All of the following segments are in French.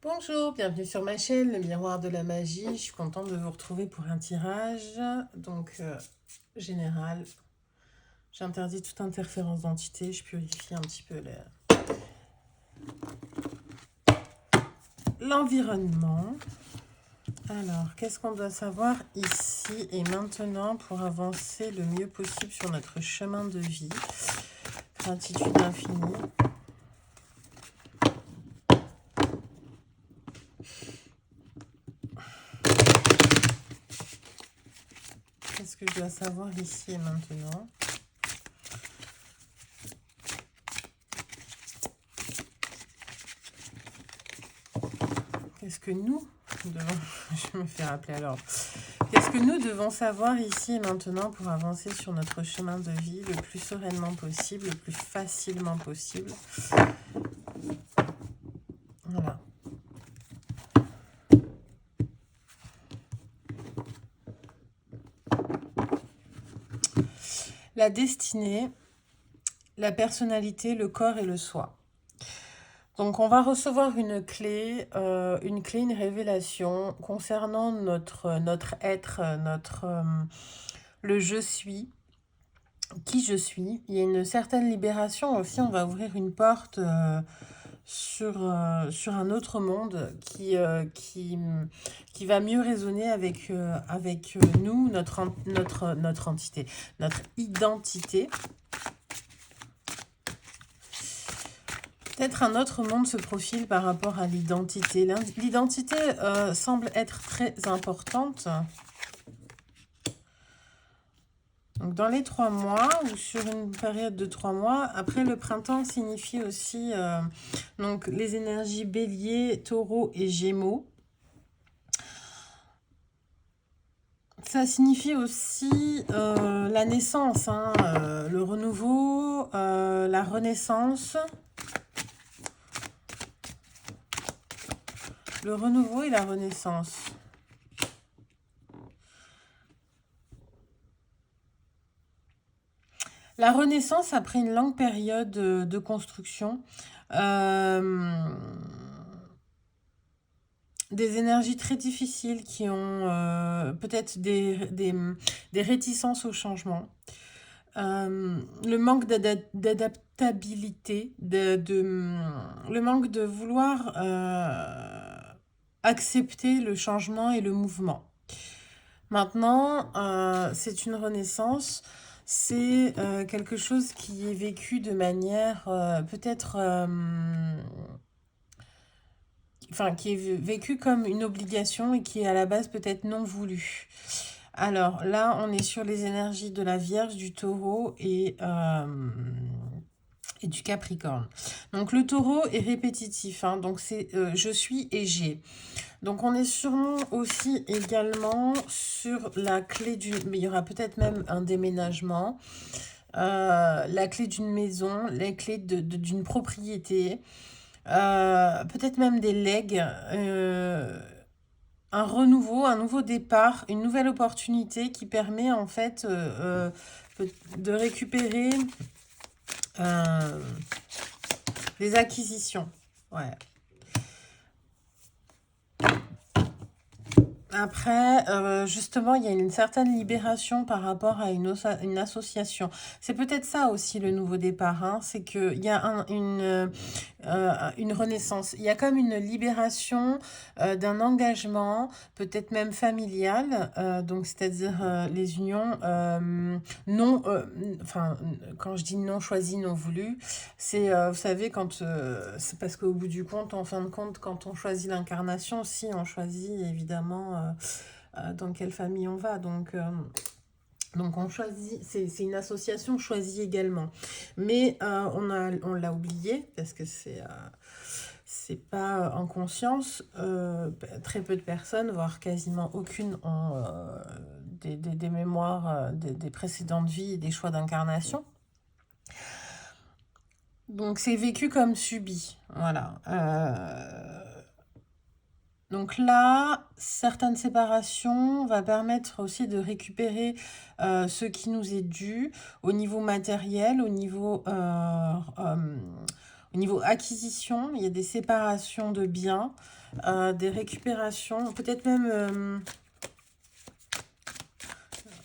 Bonjour, bienvenue sur ma chaîne, le miroir de la magie. Je suis contente de vous retrouver pour un tirage. Général. J'interdis toute interférence d'entité. Je purifie un petit peu l'environnement. Alors, qu'est-ce qu'on doit savoir ici et maintenant pour avancer le mieux possible sur notre chemin de vie? Gratitude infinie. Qu'est-ce que je dois savoir ici et maintenant? Qu'est-ce que nous devons... Je me fais rappeler alors. Qu'est-ce que nous devons savoir ici et maintenant pour avancer sur notre chemin de vie le plus sereinement possible, le plus facilement possible? Voilà. La destinée, la personnalité, le corps et le soi. Donc, on va recevoir une clé, une révélation concernant notre être, le je suis, qui je suis. Il y a une certaine libération aussi. On va ouvrir une porte sur un autre monde qui va mieux résonner avec nous, notre entité, notre identité. Peut-être un autre monde se profile par rapport à l'identité. L'identité semble être très importante. Donc dans les 3 mois ou sur une période de 3 mois, après le printemps signifie aussi donc les énergies bélier, taureau et gémeaux. Ça signifie aussi la naissance, hein, le renouveau, la renaissance. Le renouveau et la renaissance. La renaissance après une longue période de construction. Des énergies très difficiles qui ont peut-être des réticences au changement. Le manque d'adaptabilité, le manque de vouloir accepter le changement et le mouvement. Maintenant, c'est une renaissance, c'est quelque chose qui est vécu de manière peut-être... enfin, qui est vécu comme une obligation et qui est à la base peut-être non voulu. Alors là, on est sur les énergies de la Vierge, du Taureau et du Capricorne. Donc le Taureau est répétitif, hein, donc c'est je suis et j'ai. Donc on est sûrement aussi également sur la clé du... Mais il y aura peut-être même un déménagement, la clé d'une maison, la clé d'une propriété, peut-être même des legs, un renouveau, un nouveau départ, une nouvelle opportunité qui permet en fait de récupérer des acquisitions. Ouais. Après, justement, il y a une certaine libération par rapport à une association. C'est peut-être ça aussi le nouveau départ, hein, c'est qu'il y a une renaissance. Il y a comme une libération d'un engagement, peut-être même familial, donc c'est-à-dire les unions non, enfin, quand je dis non choisi, non voulu, c'est, vous savez, quand c'est parce qu'au bout du compte, en fin de compte, quand on choisit l'incarnation, si on choisit évidemment dans quelle famille on va, donc on choisit, c'est une association choisie également. Mais on l'a oublié parce que c'est pas en conscience. Très peu de personnes, voire quasiment aucune, ont des mémoires des précédentes vies et des choix d'incarnation. Donc c'est vécu comme subi. Voilà. Donc là, certaines séparations vont permettre aussi de récupérer ce qui nous est dû au niveau matériel, Au niveau acquisition, il y a des séparations de biens, des récupérations, peut-être même...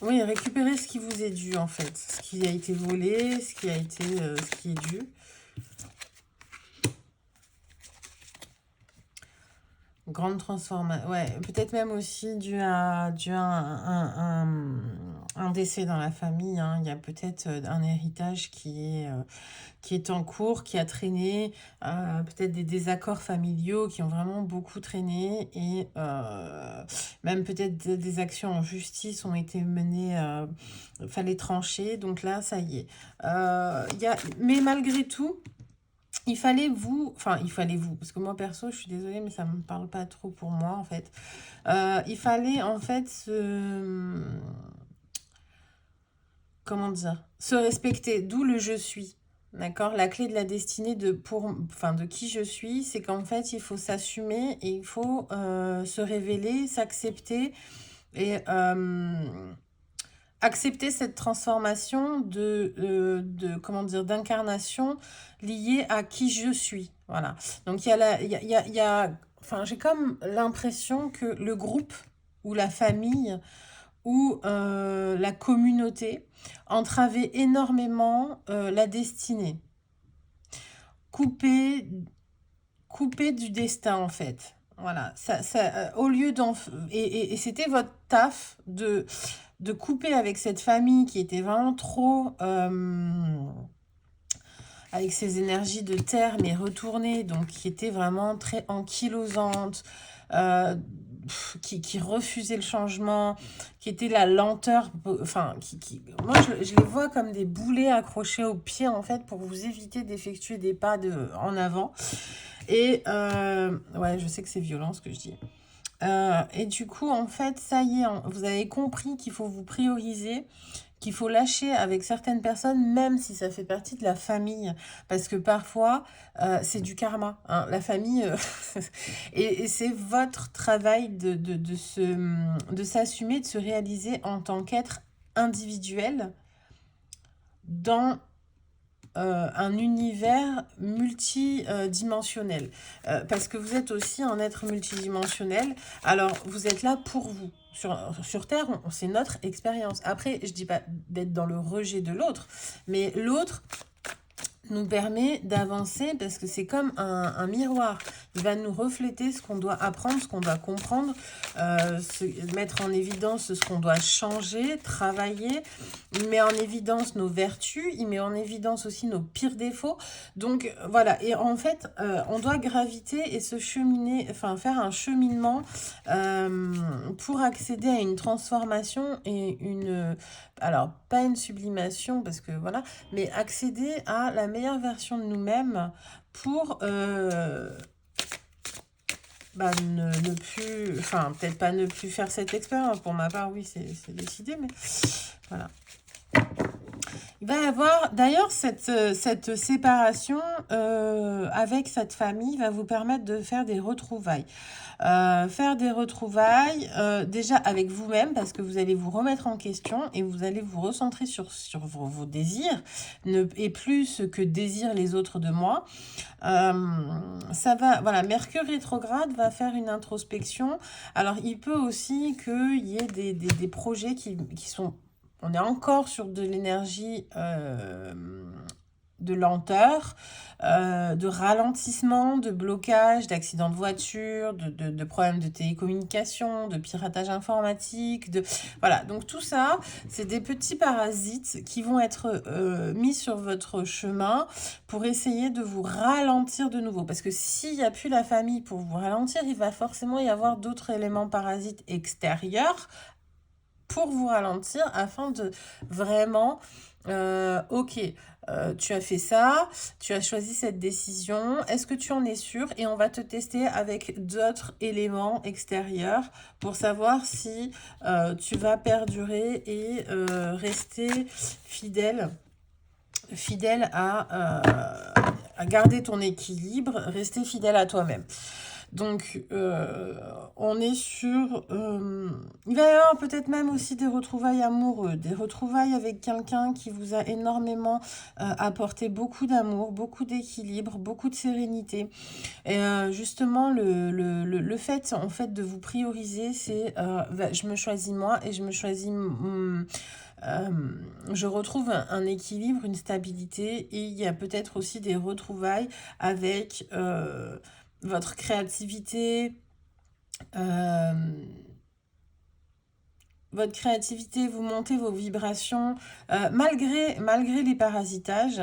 oui, récupérer ce qui vous est dû, en fait. Ce qui a été volé, ce qui a été, ce qui est dû. Grande transformation. Ouais, peut-être même aussi dû à un décès dans la famille. Hein. Il y a peut-être un héritage qui est en cours, qui a traîné. Peut-être des désaccords familiaux qui ont vraiment beaucoup traîné. Et même peut-être des actions en justice ont été menées. Fallait trancher. Donc là, ça y est. Mais malgré tout... il fallait vous, parce que moi perso, je suis désolée, mais ça me parle pas trop pour moi en fait. Il fallait en fait comment dire, se respecter, d'où le je suis. D'accord? La clé de la destinée de qui je suis, c'est qu'en fait, il faut s'assumer et il faut se révéler, s'accepter et accepter cette transformation comment dire, d'incarnation liée à qui je suis. Voilà. Donc, enfin, j'ai comme l'impression que le groupe ou la famille ou la communauté entravait énormément la destinée. Couper du destin, en fait. Voilà. Au lieu et c'était votre taf de couper avec cette famille qui était vraiment trop... avec ses énergies de terre, mais retournées, donc qui était vraiment très ankylosante, qui refusait le changement, qui était la lenteur, enfin, moi je les vois comme des boulets accrochés aux pieds, en fait, pour vous éviter d'effectuer des pas en avant. Et, ouais, je sais que c'est violent ce que je dis. Et du coup, en fait, ça y est, vous avez compris qu'il faut vous prioriser, qu'il faut lâcher avec certaines personnes, même si ça fait partie de la famille. Parce que parfois, c'est du karma. Hein. La famille, et c'est votre travail de s'assumer, de se réaliser en tant qu'être individuel dans un univers multidimensionnel. Parce que vous êtes aussi un être multidimensionnel. Alors, vous êtes là pour vous. Sur Terre, c'est notre expérience. Après, je dis pas d'être dans le rejet de l'autre, mais l'autre nous permet d'avancer parce que c'est comme un miroir. Il va nous refléter ce qu'on doit apprendre, ce qu'on doit comprendre, mettre en évidence ce qu'on doit changer, travailler. Il met en évidence nos vertus, il met en évidence aussi nos pires défauts. Donc voilà, et en fait, on doit graviter et se cheminer, enfin faire un cheminement pour accéder à une transformation et alors pas une sublimation parce que voilà, mais accéder à la meilleure version de nous-mêmes pour ne plus, enfin peut-être pas ne plus faire cette expérience. Pour ma part, oui, c'est décidé, mais voilà. Il va y avoir, d'ailleurs, cette séparation avec cette famille va vous permettre de faire des retrouvailles. Déjà avec vous-même, parce que vous allez vous remettre en question et vous allez vous recentrer sur vos désirs, et plus ce que désirent les autres de moi. Ça va, voilà, Mercure rétrograde va faire une introspection. Alors, il peut aussi qu'il y ait des projets qui sont... On est encore sur de l'énergie de lenteur, de ralentissement, de blocage, d'accidents de voiture, de problèmes de télécommunication, de piratage informatique. Voilà, donc tout ça, c'est des petits parasites qui vont être mis sur votre chemin pour essayer de vous ralentir de nouveau. Parce que s'il n'y a plus la famille pour vous ralentir, il va forcément y avoir d'autres éléments parasites extérieurs pour vous ralentir afin de vraiment, ok, tu as fait ça, tu as choisi cette décision, est-ce que tu en es sûr? Et on va te tester avec d'autres éléments extérieurs pour savoir si tu vas perdurer et rester fidèle à garder ton équilibre, rester fidèle à toi-même. Donc, on est sur... il va y avoir peut-être même aussi des retrouvailles amoureux, des retrouvailles avec quelqu'un qui vous a énormément apporté beaucoup d'amour, beaucoup d'équilibre, beaucoup de sérénité. Et justement, le fait, en fait, de vous prioriser, c'est je me choisis moi et je me choisis... euh, je retrouve un équilibre, une stabilité et il y a peut-être aussi des retrouvailles avec votre créativité, euh, vous montez vos vibrations, malgré les parasitages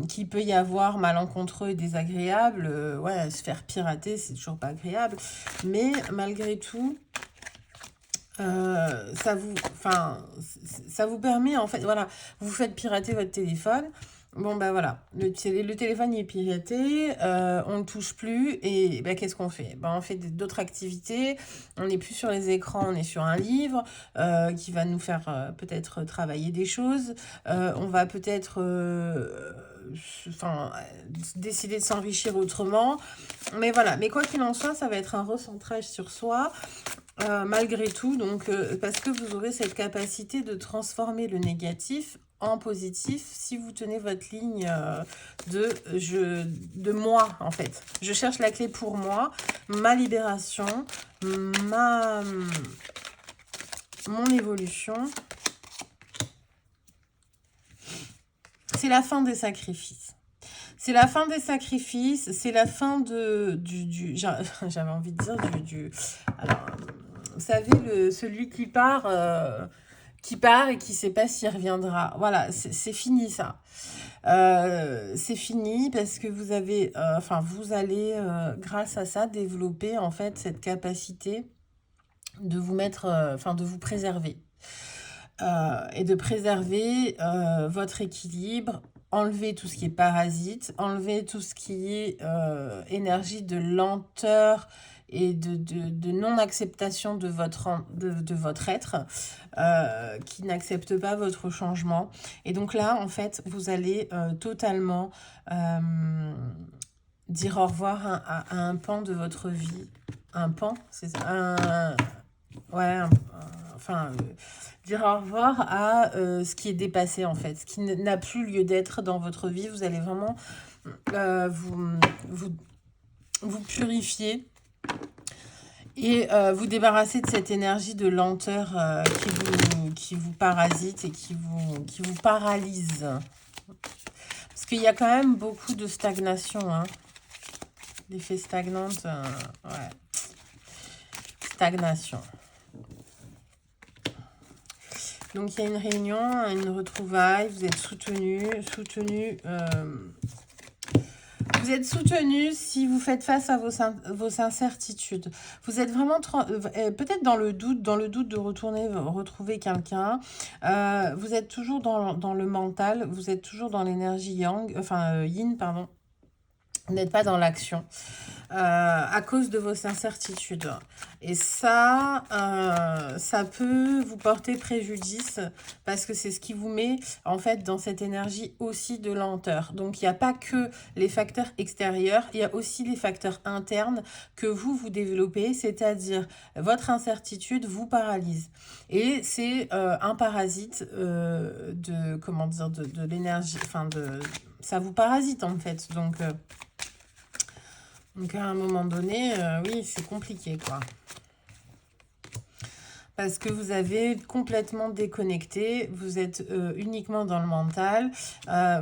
qu'il peut y avoir malencontreux et désagréables, ouais, se faire pirater, c'est toujours pas agréable, mais malgré tout, ça vous permet, en fait, voilà, vous faites pirater votre téléphone. Bon, bah voilà, le téléphone il est piraté, on ne le touche plus, et bah, qu'est-ce qu'on fait? Bah, on fait d'autres activités, on n'est plus sur les écrans, on est sur un livre qui va nous faire peut-être travailler des choses, on va peut-être décider de s'enrichir autrement, mais voilà, mais quoi qu'il en soit, ça va être un recentrage sur soi, malgré tout, donc parce que vous aurez cette capacité de transformer le négatif en positif si vous tenez votre ligne de moi, en fait. Je cherche la clé pour moi, ma libération, mon évolution. C'est la fin des sacrifices. C'est la fin des sacrifices, c'est la fin j'avais envie de dire alors, vous savez, celui qui part et qui ne sait pas s'il reviendra. Voilà, c'est fini ça. C'est fini parce que vous avez, vous allez, grâce à ça, développer en fait cette capacité de vous mettre, de vous préserver. Et de préserver votre équilibre, enlever tout ce qui est parasite, enlever tout ce qui est énergie de lenteur et de non-acceptation de votre être, qui n'accepte pas votre changement. Et donc là, en fait, vous allez totalement dire au revoir à un pan de votre vie. Un pan, c'est ça, ouais, dire au revoir à ce qui est dépassé, en fait, ce qui n'a plus lieu d'être dans votre vie. Vous allez vraiment vous purifier et vous débarrasser de cette énergie de lenteur qui vous parasite et qui vous paralyse. Parce qu'il y a quand même beaucoup de stagnation, hein. L'effet stagnante, ouais. Stagnation. Donc, il y a une réunion, une retrouvaille, vous êtes soutenu. Vous êtes soutenu si vous faites face à vos incertitudes. Vous êtes vraiment peut-être dans le doute de retrouver quelqu'un. Vous êtes toujours dans le mental, vous êtes toujours dans l'énergie yin, pardon. Vous n'êtes pas dans l'action. À cause de vos incertitudes. Et ça, ça peut vous porter préjudice parce que c'est ce qui vous met en fait dans cette énergie aussi de lenteur. Donc il n'y a pas que les facteurs extérieurs, il y a aussi les facteurs internes que vous développez, c'est-à-dire votre incertitude vous paralyse. Et c'est un parasite de l'énergie, ça vous parasite en fait. Donc, à un moment donné, oui, c'est compliqué, quoi. Parce que vous avez complètement déconnecté, vous êtes uniquement dans le mental,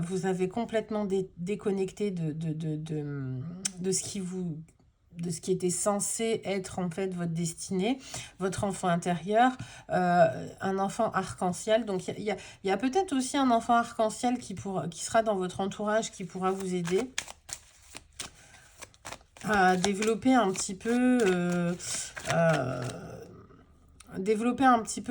vous avez complètement déconnecté de ce qui était censé être en fait votre destinée, votre enfant intérieur, un enfant arc-en-ciel. Donc, il y a peut-être aussi un enfant arc-en-ciel qui sera dans votre entourage, qui pourra vous aider à développer un petit peu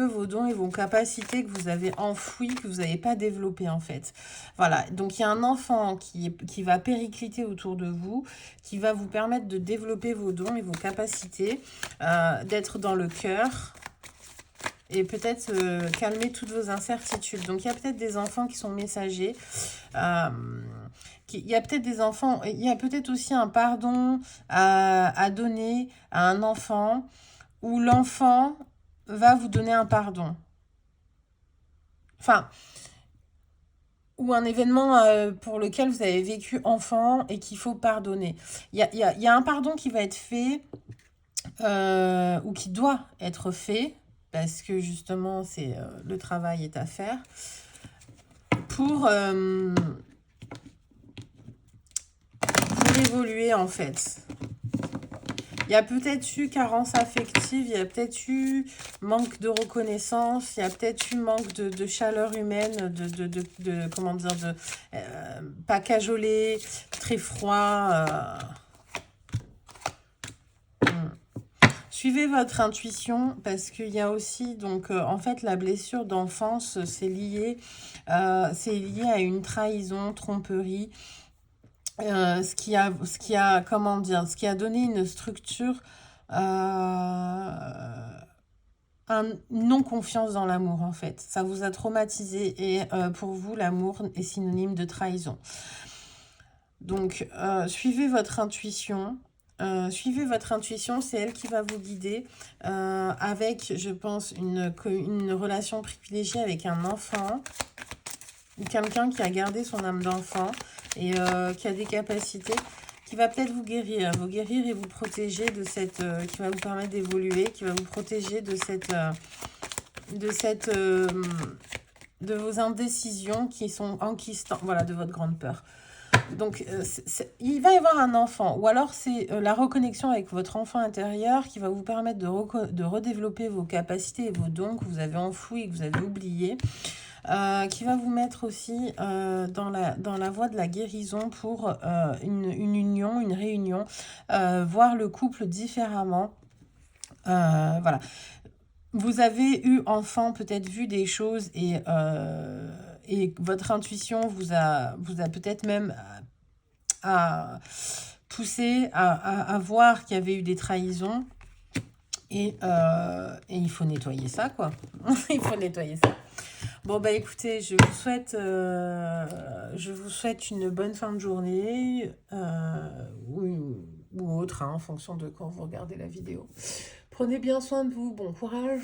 vos dons et vos capacités que vous avez enfouies, que vous n'avez pas développées en fait. Voilà, donc il y a un enfant qui va péricliter autour de vous, qui va vous permettre de développer vos dons et vos capacités, d'être dans le cœur. et peut-être calmer toutes vos incertitudes. Donc, il y a peut-être des enfants qui sont messagers. Il y a peut-être des enfants, il y a peut-être aussi un pardon à donner à un enfant où l'enfant va vous donner un pardon. Enfin, ou un événement pour lequel vous avez vécu enfant et qu'il faut pardonner. Il y a un pardon qui va être fait ou qui doit être fait, parce que justement, le travail est à faire, pour évoluer en fait. Il y a peut-être eu carence affective, il y a peut-être eu manque de reconnaissance, il y a peut-être eu manque de chaleur humaine, comment dire, pas cajolé, très froid. Suivez votre intuition parce qu'il y a aussi, donc en fait, la blessure d'enfance, c'est lié à une trahison, tromperie. Ce qui a, comment dire, ce qui a donné une structure, une non-confiance dans l'amour, en fait. Ça vous a traumatisé et pour vous, l'amour est synonyme de trahison. Donc, suivez votre intuition. Suivez votre intuition, c'est elle qui va vous guider avec, je pense, une relation privilégiée avec un enfant ou quelqu'un qui a gardé son âme d'enfant et qui a des capacités, qui va peut-être vous guérir et vous protéger de cette, qui va vous permettre d'évoluer, qui va vous protéger de de vos indécisions qui sont enquistantes, voilà, de votre grande peur. Donc, il va y avoir un enfant, ou alors c'est la reconnexion avec votre enfant intérieur qui va vous permettre de redévelopper vos capacités et vos dons que vous avez enfouis et que vous avez oubliés. Qui va vous mettre aussi dans la voie de la guérison pour une union, une réunion, voir le couple différemment. Voilà. Vous avez eu enfant, peut-être vu des choses et votre intuition vous a peut-être même poussé à voir qu'il y avait eu des trahisons. Et il faut nettoyer ça, quoi. Il faut nettoyer ça. Bon, bah écoutez, je vous souhaite une bonne fin de journée ou autre, hein, en fonction de quand vous regardez la vidéo. Prenez bien soin de vous, bon courage.